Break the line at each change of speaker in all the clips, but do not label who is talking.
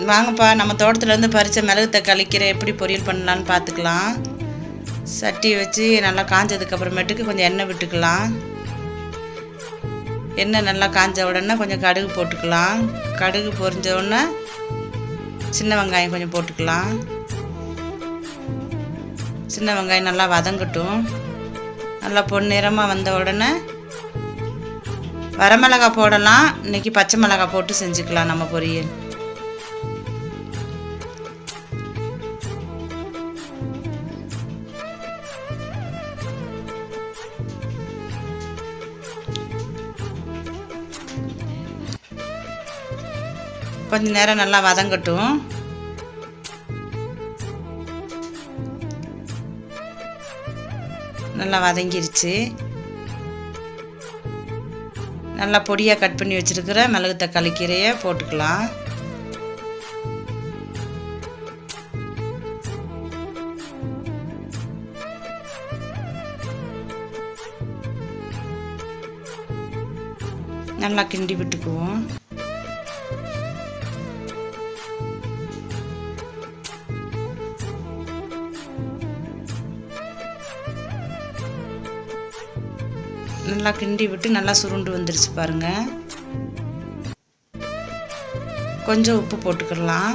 வாங்கப்பா, நம்ம தோட்டத்துலேருந்து பறித்த மிளகு தக்காளி கீரை எப்படி பொரியல் பண்ணலான்னு பார்த்துக்கலாம். சட்டி வச்சு நல்லா காஞ்சதுக்கப்புறமேட்டுக்கு கொஞ்சம் எண்ணெய் விட்டுக்கலாம். எண்ணெய் நல்லா காஞ்ச உடனே கொஞ்சம் கடுகு போட்டுக்கலாம். கடுகு பொரிஞ்ச உடனே சின்ன வெங்காயம் கொஞ்சம் போட்டுக்கலாம். சின்ன வெங்காயம் நல்லா வதங்கட்டும். நல்லா பொன்னிறமாக வந்த உடனே வரமிளகாய் போடலாம். இன்றைக்கி பச்சை மிளகாய் போட்டு செஞ்சுக்கலாம் நம்ம பொரியல். கொஞ்ச நேரம் நல்லா வதங்கட்டும். நல்லா வதங்கிருச்சு. நல்லா பொடியாக கட் பண்ணி வச்சுருக்கிற மிளகு தக்காளி கீரையை போட்டுக்கலாம். நல்லா கிண்டி விட்டுக்குவோம். நல்லா கிண்டி விட்டு நல்லா சுருண்டு வந்துருச்சு பாருங்கள். கொஞ்சம் உப்பு போட்டுக்கலாம்.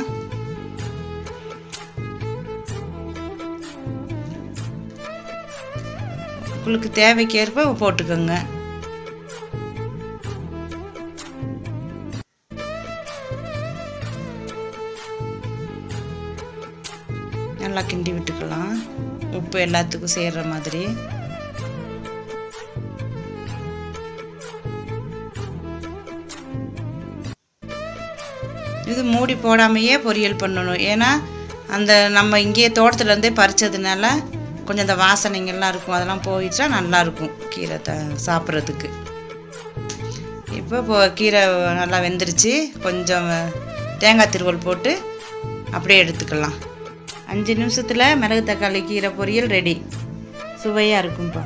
உங்களுக்கு தேவைக்கேற்ப போட்டுக்கோங்க. நல்லா கிண்டி விட்டுக்கலாம், உப்பு எல்லாத்துக்கும் சேர்கிற மாதிரி. இது மூடி போடாமையே பொரியல் பண்ணணும். ஏன்னா அந்த நம்ம இங்கேயே தோட்டத்துலேருந்தே பறித்ததுனால கொஞ்சம் அந்த வாசனைங்கள்லாம் இருக்கும், அதெல்லாம் போயிடுச்சா நல்லாயிருக்கும் கீரை சாப்பிட்றதுக்கு. இப்போ கீரை நல்லா வெந்துருச்சு. கொஞ்சம் தேங்காய் திருவல் போட்டு அப்படியே எடுத்துக்கலாம். 5 நிமிஷத்தில் மிளகு தக்காளி கீரை பொரியல் ரெடி. சுவையாக இருக்கும்ப்பா.